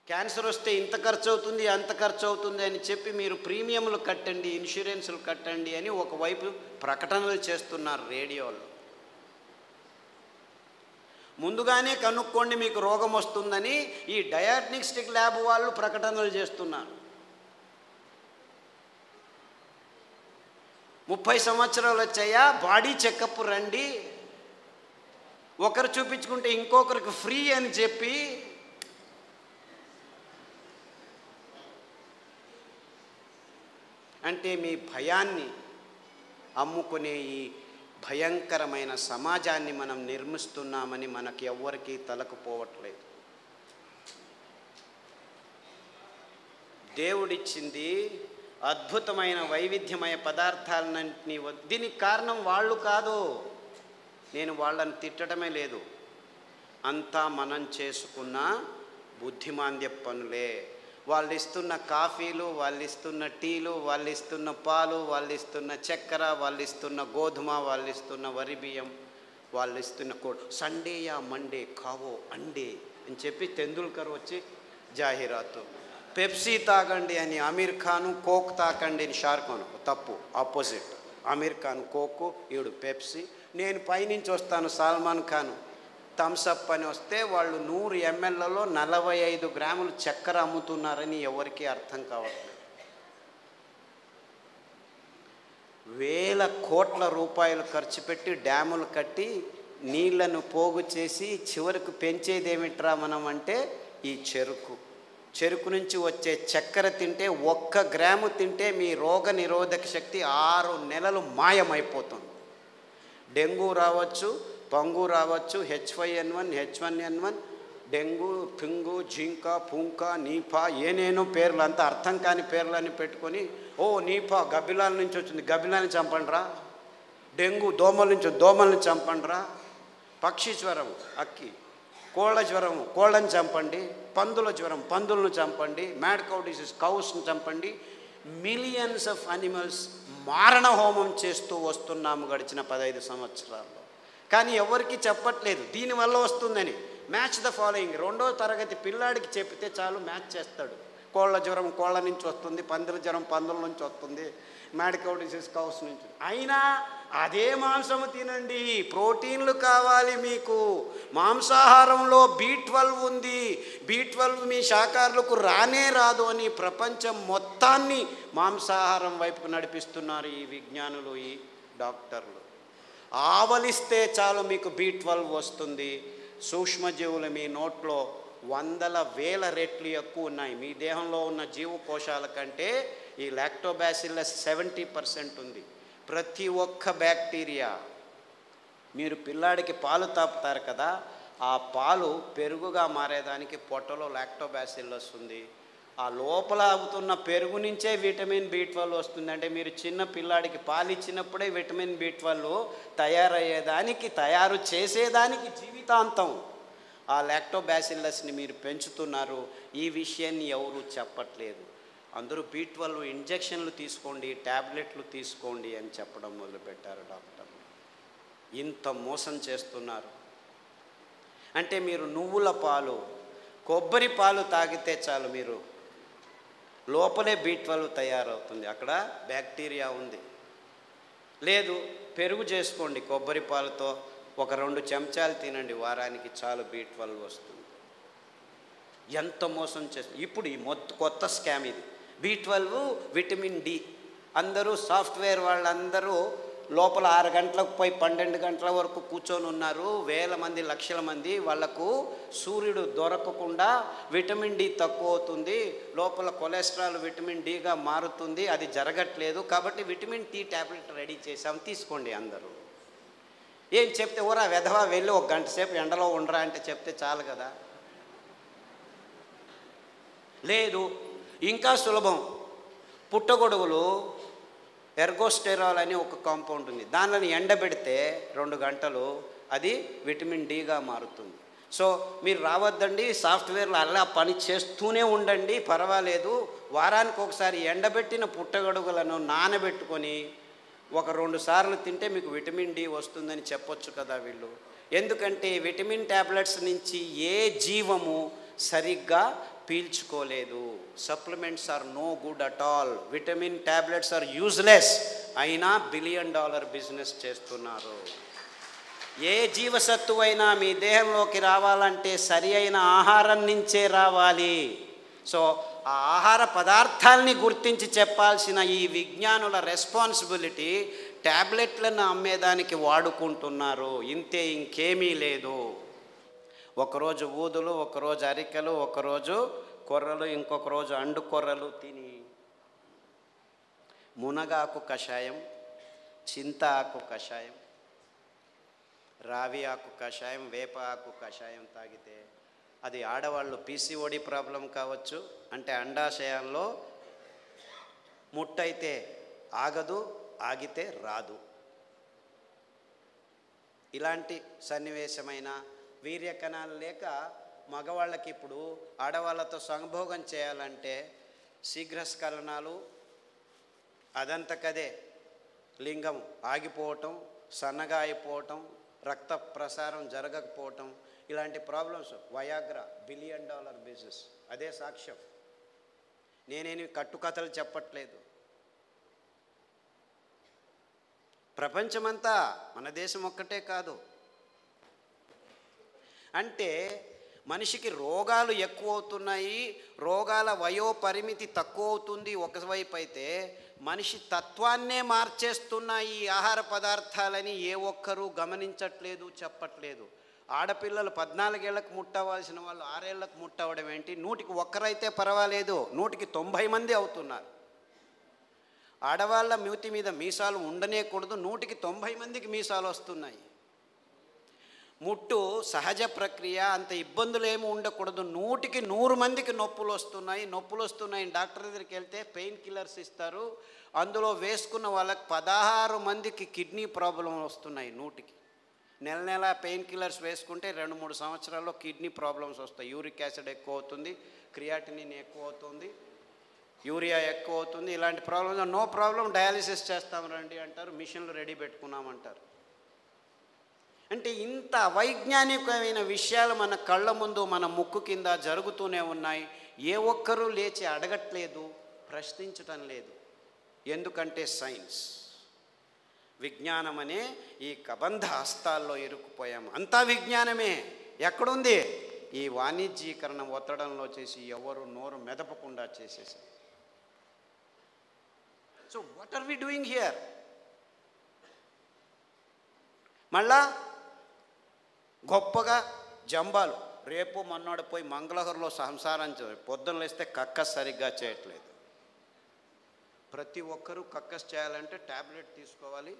Cancer వస్తే ఇంత ఖర్చు అవుతుంది, అంత ఖర్చు అవుతుంది అని చెప్పి మీరు ప్రీమియంలు కట్టండి, ఇన్సూరెన్సులు కట్టండి అని ఒకవైపు ప్రకటనలు చేస్తున్నారు రేడియోలో. ముందుగానే కనుక్కోండి మీకు రోగం వస్తుందని ఈ డయాగ్నోస్టిక్ ల్యాబ్ వాళ్ళు ప్రకటనలు చేస్తున్నారు. 30 సంవత్సరాలు వచ్చాయా, బాడీ చెకప్ రండి, ఒకరు చూపించుకుంటే ఇంకొకరికి ఫ్రీ అని చెప్పి అంటే మీ భయాన్ని అమ్ముకునే ఈ భయంకరమైన సమాజాన్ని మనం నిర్మిస్తున్నామని మనకి ఎవ్వరికీ తలకపోవట్లేదు. దేవుడిచ్చింది అద్భుతమైన వైవిధ్యమయ పదార్థాలన్నింటినీ. దీనికి కారణం వాళ్ళు కాదు, నేను వాళ్ళని తిట్టడమే లేదు, అంతా మనం చేసుకున్న బుద్ధిమాంద్య పనులే. వాళ్ళు ఇస్తున్న కాఫీలు, వాళ్ళు ఇస్తున్న టీలు, వాళ్ళు ఇస్తున్న పాలు, వాళ్ళు ఇస్తున్న చక్కెర, వాళ్ళు ఇస్తున్న గోధుమ, వాళ్ళు ఇస్తున్న వరి బియ్యం, వాళ్ళు ఇస్తున్న సండేయా మండే కావో అండే అని చెప్పి తెందుల్కర్ వచ్చి జాహీరాతు. పెప్సీ తాగండి అని అమీర్ ఖాను, కోక్ తాకండి అని షారుఖ్ ఖాన్. తప్పు, ఆపోజిట్. అమీర్ ఖాన్ కోకు, ఈడు పెప్సీ. నేను పైనుంచి వస్తాను సల్మాన్ ఖాన్ థమ్సప్ అని వస్తే వాళ్ళు 100 mlలో 45 గ్రాములు చక్కెర అమ్ముతున్నారని ఎవరికీ అర్థం కావట్లేదు. వేల కోట్ల రూపాయలు ఖర్చు పెట్టి డ్యాములు కట్టి నీళ్లను పోగు చేసి చివరికి పెంచేదేమిట్రా మనం అంటే ఈ చెరుకు నుంచి వచ్చే చక్కెర తింటే 1 గ్రాము తింటే మీ రోగ నిరోధక శక్తి 6 నెలలు మాయమైపోతుంది. డెంగ్యూ రావచ్చు, పంగు రావచ్చు, H5N1, H1N1, డెంగ్యూ, పింగు, జింకా, పుంకా, నీపా, ఏనేనో పేర్లు, అంతా అర్థం కాని పేర్లని పెట్టుకొని, ఓ నీపా గబ్బిలాల నుంచి వచ్చింది, గబ్బిలాన్ని చంపండిరా. డెంగ్యూ దోమల నుంచి, దోమల్ని చంపండిరా. పక్షి జ్వరం, అక్కి. కోళ్ళ జ్వరం, కోళ్ళని చంపండి. పందుల జ్వరం, పందులను చంపండి. మ్యాడ్ కౌ డిసీజ్, కౌస్ని చంపండి. మిలియన్స్ ఆఫ్ అనిమల్స్ మారణ హోమం చేస్తూ వస్తున్నాము గడిచిన 15 సంవత్సరాల్లో. కానీ ఎవరికి చెప్పట్లేదు దీనివల్ల వస్తుందని. Match the following. 2వ తరగతి పిల్లాడికి చెప్తే చాలు, మ్యాచ్ చేస్తాడు. కోళ్ళ జ్వరం కోళ్ళ నుంచి వస్తుంది, పందుల జ్వరం పందుల నుంచి వస్తుంది, మ్యాడ్ కౌ డిసీజ్ కౌస్ నుంచి. అయినా అదే మాంసము తినండి, ప్రోటీన్లు కావాలి మీకు. మాంసాహారంలో B12 ఉంది, B12 మీ శాకాహారులకు రానే రాదు అని ప్రపంచం మొత్తాన్ని మాంసాహారం వైపు నడిపిస్తున్నారు ఈ విజ్ఞానులు, ఈ డాక్టర్లు. ఆవలిస్తే చాలు మీకు B12 వస్తుంది. సూక్ష్మజీవులు మీ నోట్లో 100,000 రెట్లు ఎక్కువ ఉన్నాయి. మీ దేహంలో ఉన్న జీవకోశాల కంటే ఈ లాక్టోబాసిల్లస్ 70% ఉంది. ప్రతి ఒక్క బ్యాక్టీరియా, మీరు పిల్లాడికి పాలు తాపుతారు కదా, ఆ పాలు పెరుగుగా మారేదానికి పొట్టలో లాక్టోబాసిల్లస్ ఉంది. ఆ లోపల అవుతున్న పెరుగు నుంచే విటమిన్ B12 వస్తుంది. అంటే మీరు చిన్న పిల్లాడికి పాలు ఇచ్చినప్పుడే విటమిన్ B12 తయారు చేసేదానికి జీవితాంతం ఆ లాక్టోబాసిల్లస్ని మీరు పెంచుతున్నారు. ఈ విషయాన్ని ఎవరు చెప్పట్లేదు. అందరూ B12 ఇంజెక్షన్లు తీసుకోండి, ట్యాబ్లెట్లు తీసుకోండి అని చెప్పడం మొదలుపెట్టారు డాక్టర్లు. ఇంత మోసం చేస్తున్నారు. అంటే మీరు నువ్వుల పాలు, కొబ్బరి పాలు తాగితే చాలు, మీరు లోపలే B12 తయారవుతుంది, అక్కడ బ్యాక్టీరియా ఉంది. లేదు, పెరుగు చేసుకోండి కొబ్బరి పాలతో, ఒక 2 చెంచాలు తినండి వారానికి, చాలు B12 వస్తుంది. ఎంత మోసం చేస్తుంది. ఇప్పుడు ఈ కొత్త స్కామ్ ఇది. B12, vitamin D. అందరూ సాఫ్ట్వేర్ వాళ్ళందరూ లోపల 6 గంటలకు పోయి 12 గంటల వరకు కూర్చొని ఉన్నారు. వేల మంది, లక్షల మంది. వాళ్లకు సూర్యుడు దొరకకుండా విటమిన్ D తక్కువ అవుతుంది, లోపల కొలెస్ట్రాల్ విటమిన్ Dగా మారుతుంది. అది జరగట్లేదు కాబట్టి విటమిన్ T ట్యాబ్లెట్ రెడీ చేసాం, తీసుకోండి అందరూ. ఏం చెప్తే ఊరా వెధవా వెళ్ళి 1 గంట సేపు ఎండలో ఉండరా అంటే చెప్తే చాలు కదా. లేదు, ఇంకా సులభం. పుట్టగొడుగులు ఎర్గోస్టెరాల్ అని ఒక కాంపౌండ్ ఉంది, దానిని ఎండబెడితే 2 గంటలు అది విటమిన్ Dగా మారుతుంది. సో మీరు రావద్దండి, సాఫ్ట్వేర్లు అలా పని చేస్తూనే ఉండండి, పర్వాలేదు. వారానికి ఒకసారి ఎండబెట్టిన పుట్టగొడుగులను నానబెట్టుకొని 1-2 సార్లు తింటే మీకు విటమిన్ D వస్తుందని చెప్పొచ్చు కదా వీళ్ళు. ఎందుకంటే విటమిన్ ట్యాబ్లెట్స్ నుంచి ఏ జీవము సరిగ్గా పీల్చుకోలేదు. Supplements are no good at all. Vitamin tablets are useless. అయినా $1 బిలియన్ బిజినెస్ చేస్తున్నారు. ఏ జీవసత్తువైనా మీ దేహంలోకి రావాలంటే సరి అయిన ఆహారం నుంచే రావాలి. సో ఆ ఆహార పదార్థాలని గుర్తించి చెప్పాల్సిన ఈ విజ్ఞానుల రెస్పాన్సిబిలిటీ ట్యాబ్లెట్లను అమ్మేదానికి వాడుకుంటున్నారు. ఇంతే, ఇంకేమీ లేదు. ఒకరోజు ఊదులు, ఒకరోజు అరికెలు, ఒకరోజు కొర్రలు, ఇంకొక రోజు అండు కొర్రలు తిని మునగాకు కషాయం, చింత ఆకు కషాయం, రావి ఆకు కషాయం, వేప ఆకు కషాయం తాగితే అది ఆడవాళ్ళు పీసీఓడి ప్రాబ్లం కావచ్చు, అంటే అండాశయాల్లో ముట్టయితే ఆగదు, ఆగితే రాదు. ఇలాంటి సన్నివేశమైన వీర్యకణాలు లేక మగవాళ్ళకి ఇప్పుడు ఆడవాళ్ళతో సంభోగం చేయాలంటే శీఘ్రస్ఖలనాలు, అదంతకదే లింగం ఆగిపోవటం, సన్నగా అయిపోవటం, రక్త ప్రసారం జరగకపోవటం, ఇలాంటి ప్రాబ్లమ్స్. Viagra $1 billion business. అదే సాక్ష్యం. నేనేమి కట్టుకథలు చెప్పట్లేదు. ప్రపంచమంతా, మన దేశం ఒక్కటే కాదు. అంటే మనిషికి రోగాలు ఎక్కువ అవుతున్నాయి, రోగాల వయోపరిమితి తక్కువ అవుతుంది ఒకవైపు అయితే, మనిషి తత్వాన్నే మార్చేస్తున్నాయి ఈ ఆహార పదార్థాలని ఏ ఒక్కరూ గమనించట్లేదు, చెప్పట్లేదు. ఆడపిల్లలు 14 ఏళ్లకు ముట్టవలసిన వాళ్ళు 6 ఏళ్లకు ముట్టవడం ఏంటి? 100కి 1 అయితే పర్వాలేదు, 100కి 90 మంది అవుతున్నారు. ఆడవాళ్ళ మూతి మీద మీసాలు ఉండనేకూడదు, 100కి 90 మందికి మీసాలు వస్తున్నాయి. ముట్టు సహజ ప్రక్రియ, అంత ఇబ్బందులు ఏమి ఉండకూడదు, 100కి 100 మందికి నొప్పులు వస్తున్నాయి. డాక్టర్ దగ్గరికి వెళ్తే పెయిన్ కిల్లర్స్ ఇస్తారు, అందులో వేసుకున్న వాళ్ళకి 16 మందికి కిడ్నీ ప్రాబ్లం వస్తున్నాయి. 100కి నెల పెయిన్ కిల్లర్స్ వేసుకుంటే 2-3 సంవత్సరాల్లో కిడ్నీ ప్రాబ్లమ్స్ వస్తాయి. యూరిక్ యాసిడ్ ఎక్కువ అవుతుంది, క్రియాటినిన్ ఎక్కువ అవుతుంది, యూరియా ఎక్కువ అవుతుంది. ఇలాంటి ప్రాబ్లమ్స్ నో ప్రాబ్లం, డయాలిసిస్ చేస్తాం రండి అంటారు, మిషన్లు రెడీ పెట్టుకున్నామంటారు. అంటే ఇంత వైజ్ఞానికమైన విషయాలు మన కళ్ళ ముందు, మన ముక్కు కింద జరుగుతూనే ఉన్నాయి. ఏ ఒక్కరూ లేచి అడగట్లేదు, ప్రశ్నించటం లేదు. ఎందుకంటే సైన్స్, విజ్ఞానం అనే ఈ కబంధ హస్తాల్లో ఇరుక్కుపోయాము. అంతా విజ్ఞానమే. ఎక్కడుంది? ఈ వాణిజ్యీకరణ ఒత్తడంలో చేసి ఎవరు నోరు మెదపకుండా చేసేసారు. So what are we doing here? మళ్ళా గొప్పగా జంబాలు, రేపు మొన్నోడు పోయి మంగళహరులో సంసారం పొద్దున్న లేస్తే కక్కస్ సరిగ్గా చేయట్లేదు. ప్రతి ఒక్కరూ కక్కస్ చేయాలంటే ట్యాబ్లెట్ తీసుకోవాలి,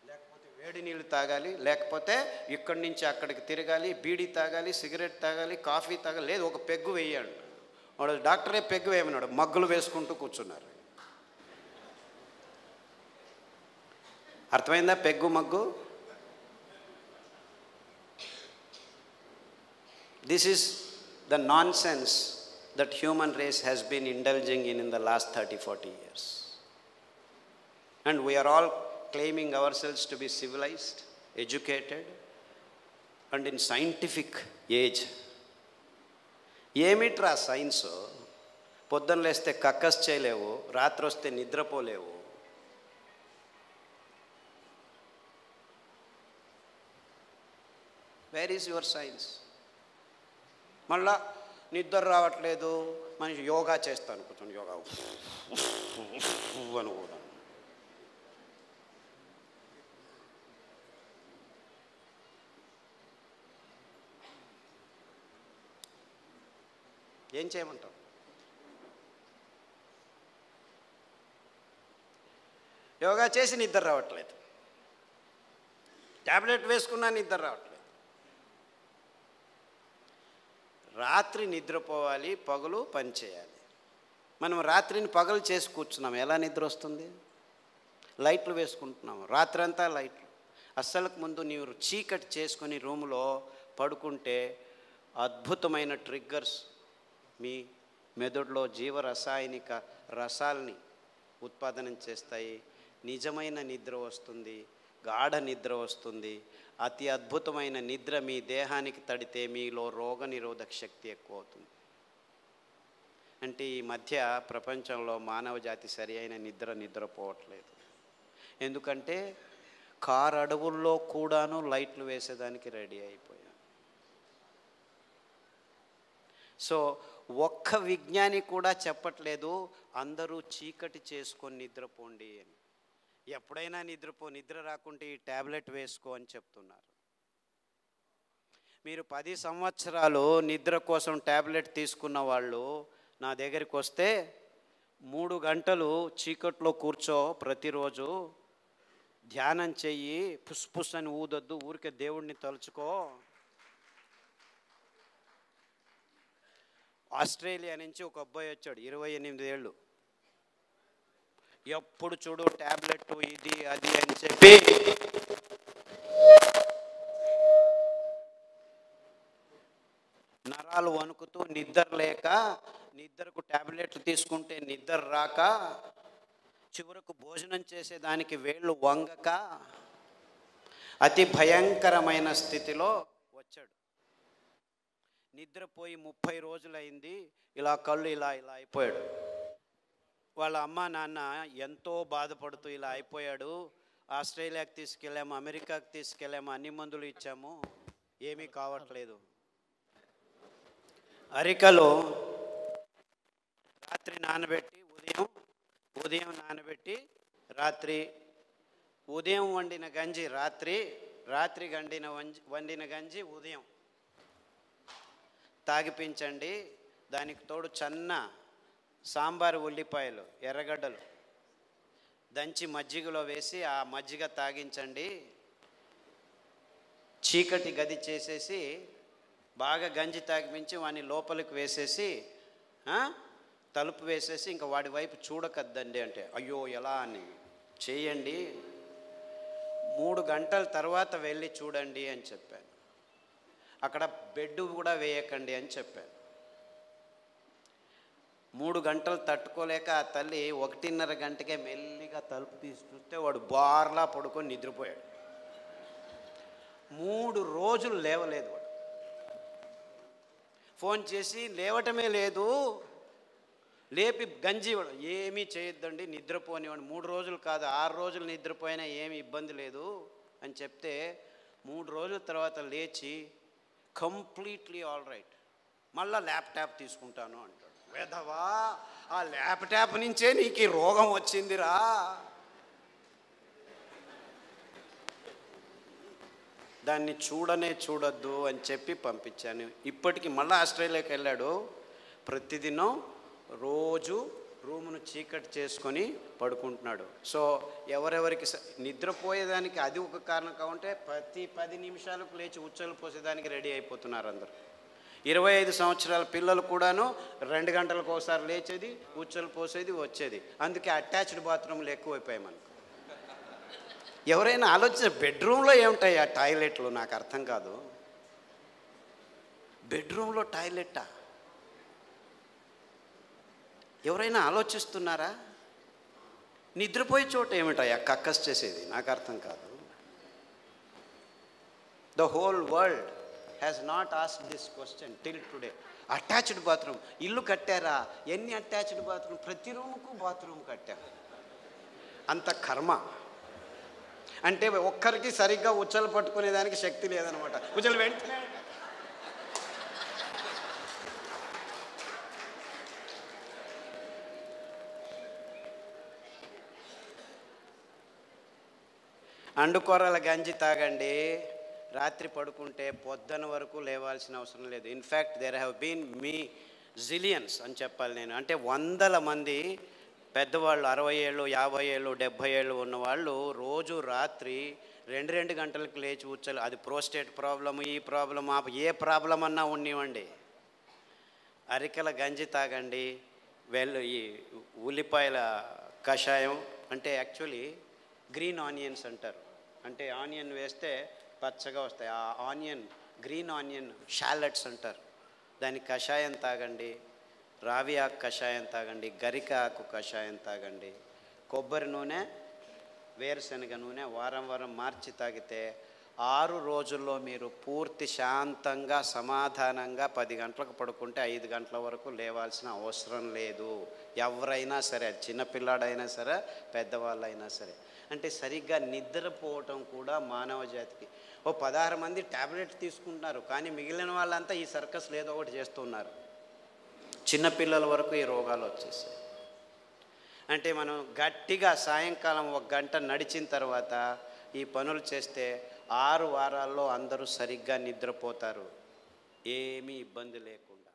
లేకపోతే వేడి నీళ్ళు తాగాలి, లేకపోతే ఇక్కడి నుంచి అక్కడికి తిరగాలి, బీడీ తాగాలి, సిగరెట్ తాగాలి, కాఫీ తాగాలి, లేదు ఒక పెగ్గు వేయండి. వాడు డాక్టరే పెగ్గు వేయమన్నాడు, మగ్గులు వేసుకుంటూ కూర్చున్నారు. అర్థమైందా peg mug? This is the nonsense that human race has been indulging in the last 30-40 years. And we are all claiming ourselves to be civilized, educated, and in scientific age. ఏమిట్రా science? పొద్దున్న లేస్తే కక్కస్ చేయలేవు, రాత్రి వస్తే నిద్రపోలేవు. Where is your science? మళ్ళా నిద్ర రావట్లేదు, మనిషి యోగా చేస్తాను, కూర్చొని యోగా అని కూడా. ఏం చేయమంటావు? యోగా చేసి నిద్ర రావట్లేదు, ట్యాబ్లెట్ వేసుకున్నా నిద్ర రావట్లేదు. రాత్రి నిద్రపోవాలి, పగలు పని చేయాలి. మనం రాత్రిని పగలు చేసి కూర్చున్నాం, ఎలా నిద్ర వస్తుంది? లైట్లు వేసుకుంటున్నాము, రాత్రంతా లైట్లు. అస్సలకు ముందు నీవు చీకటి చేసుకొని రూములో పడుకుంటే అద్భుతమైన ట్రిగ్గర్స్ మీ మెదడులో జీవరసాయనిక రసాల్ని ఉత్పాదనం చేస్తాయి. నిజమైన నిద్ర వస్తుంది, గాఢ నిద్ర వస్తుంది. అతి అద్భుతమైన నిద్ర మీ దేహానికి తడితే మీలో రోగనిరోధక శక్తి ఎక్కువ అవుతుంది. అంటే ఈ మధ్య ప్రపంచంలో మానవ జాతి సరి అయిన నిద్రపోవట్లేదు. ఎందుకంటే కారు అడవుల్లో కూడాను లైట్లు వేసేదానికి రెడీ అయిపోయాం. సో ఒక్క విజ్ఞాని కూడా చెప్పట్లేదు అందరూ చీకటి చేసుకొని నిద్రపోండి అని. ఎప్పుడైనా నిద్ర రాకుంటే ఈ ట్యాబ్లెట్ వేసుకో అని చెప్తున్నారు. మీరు 10 సంవత్సరాలు నిద్ర కోసం ట్యాబ్లెట్ తీసుకున్న వాళ్ళు నా దగ్గరికి వస్తే 3 గంటలు చీకట్లో కూర్చో, ప్రతిరోజు ధ్యానం చెయ్యి, పుస్ అని ఊదొద్దు, ఊరికే దేవుడిని తలుచుకో. ఆస్ట్రేలియా నుంచి ఒక అబ్బాయి వచ్చాడు, 28 ఏళ్ళు. ఎప్పుడు చూడు ట్యాబ్లెట్ ఇది అది అని చెప్పి నరాలు వణుకుతూ నిద్ర లేక, నిద్రకు ట్యాబ్లెట్లు తీసుకుంటే నిద్ర రాక, చివరకు భోజనం చేసేదానికి వేళ్ళు వంగక అతి భయంకరమైన స్థితిలో వచ్చాడు. నిద్రపోయి 30 రోజులైంది. ఇలా కళ్ళు ఇలా అయిపోయాడు. వాళ్ళ అమ్మ నాన్న ఎంతో బాధపడుతూ ఇలా అయిపోయాడు, ఆస్ట్రేలియాకి తీసుకెళ్ళాము, అమెరికాకి తీసుకెళ్ళాము, అన్ని మందులు ఇచ్చాము, ఏమీ కావట్లేదు. అరికలో రాత్రి నానబెట్టి ఉదయం నానబెట్టి రాత్రి, ఉదయం వండిన గంజి రాత్రి వండిన గంజి ఉదయం తాగిపించండి. దానికి తోడు చన్న సాంబారు ఉల్లిపాయలు, ఎర్రగడ్డలు దంచి మజ్జిగలో వేసి ఆ మజ్జిగ తాగించండి. చీకటి గది చేసేసి బాగా గంజి తాగిపించి వాడిని లోపలికి వేసేసి తలుపు వేసేసి ఇంకా వాడి వైపు చూడకద్దండి అంటే, అయ్యో ఎలా అని చేయండి, 3 గంటల తర్వాత వెళ్ళి చూడండి అని చెప్పాను. అక్కడ బెడ్ కూడా వేయకండి అని చెప్పాను. 3 గంటలు తట్టుకోలేక ఆ తల్లి 1:30 గంటకే మెల్లిగా తలుపు తీసి చూస్తే వాడు బార్లా పడుకొని నిద్రపోయాడు. 3 రోజులు లేవలేదు వాడు. ఫోన్ చేసి లేవటమే లేదు, లేపి గంజి ఏమీ చేయొద్దండి, నిద్రపోనివాడు. 3 రోజులు కాదు 6 రోజులు నిద్రపోయినా ఏమి ఇబ్బంది లేదు అని చెప్తే 3 రోజుల తర్వాత లేచి కంప్లీట్లీ ఆల్ రైట్, మళ్ళీ ల్యాప్టాప్ తీసుకుంటాను అంటాడు. వేదవా, ఆ ల్యాప్టాప్ నుంచే నీకు ఈ రోగం వచ్చిందిరా. దాన్ని చూడొద్దు అని చెప్పి పంపించాను. ఇప్పటికి మళ్ళీ ఆస్ట్రేలియాకి వెళ్ళాడు. ప్రతిదినం రోజు రూమును చీకటి చేసుకొని పడుకుంటున్నాడు. సో ఎవరెవరికి నిద్రపోయేదానికి అది ఒక కారణం కావుంటే ప్రతి 10 నిమిషాలకు లేచి ఉచ్చలు పోసేదానికి రెడీ అయిపోతున్నారు అందరూ. 25 సంవత్సరాల పిల్లలు కూడాను 2 గంటలకు ఒకసారి లేచేది, ఉచ్చలు పోసేది, వచ్చేది. అందుకే అటాచ్డ్ బాత్రూమ్లు ఎక్కువైపోయాయి మనకు. ఎవరైనా ఆలోచించ, బెడ్రూమ్లో ఏముంటాయి ఆ టాయిలెట్లు? నాకు అర్థం కాదు. బెడ్రూమ్లో టాయిలెట్టా? ఎవరైనా ఆలోచిస్తున్నారా? నిద్రపోయే చోట ఏమిటాయి కక్కస్ చేసేది? నాకు అర్థం కాదు. The whole world has not asked this question till today. Attached bathroom ఇల్లు కట్టారా? ఎన్ని అటాచ్డ్ బాత్రూమ్? ప్రతి రూముకు బాత్రూమ్ కట్టారు. అంత కర్మ. అంటే ఒక్కరికి సరిగ్గా ఉచ్చలు పట్టుకునేదానికి శక్తి లేదనమాట. ఉచ్చలు వెంటనే అండుకొర్రల గంజి తాగండి, రాత్రి పడుకుంటే పొద్దున వరకు లేవాల్సిన అవసరం లేదు. In fact there have been zillions అని చెప్పాలి నేను. అంటే 100 మంది పెద్దవాళ్ళు, 60 ఏళ్ళు, 50 ఏళ్ళు, 70 ఏళ్ళు ఉన్నవాళ్ళు రోజు రాత్రి 2 గంటలకు లేచి ఉచ్చలు, అది ప్రోస్టేట్ ప్రాబ్లము, ఈ ప్రాబ్లం, ఏ ప్రాబ్లం అన్నా ఉన్నివ్వండి, అరికెల గంజి తాగండి. ఈ ఉల్లిపాయల కషాయం, అంటే యాక్చువల్లీ గ్రీన్ ఆనియన్స్ అంటారు. అంటే ఆనియన్ వేస్తే పచ్చగా వస్తాయి. ఆ ఆనియన్, గ్రీన్ ఆనియన్ షాలెట్స్ అంటారు. దాని కషాయం తాగండి, రావి ఆకు కషాయం తాగండి, గరిక ఆకు కషాయం తాగండి, కొబ్బరి నూనె, వేరుశనగ నూనె వారం మార్చి తాగితే 6 రోజుల్లో మీరు పూర్తి శాంతంగా సమాధానంగా 10 గంటలకు పడుకుంటే 5 గంటల వరకు లేవాల్సిన అవసరం లేదు. ఎవరైనా సరే, చిన్నపిల్లాడైనా సరే, పెద్దవాళ్ళైనా సరే. అంటే సరిగ్గా నిద్రపోవటం కూడా మానవ జాతికి. 16 మంది ట్యాబ్లెట్ తీసుకుంటున్నారు, కానీ మిగిలిన వాళ్ళంతా ఈ సర్కస్లు ఏదో ఒకటి చేస్తున్నారు. చిన్నపిల్లల వరకు ఈ రోగాలు వచ్చేసాయి. అంటే మనం గట్టిగా సాయంకాలం 1 గంట నడిచిన తర్వాత ఈ పనులు చేస్తే 6 వారాల్లో అందరూ సరిగ్గా నిద్రపోతారు, ఏమీ ఇబ్బంది లేకుండా.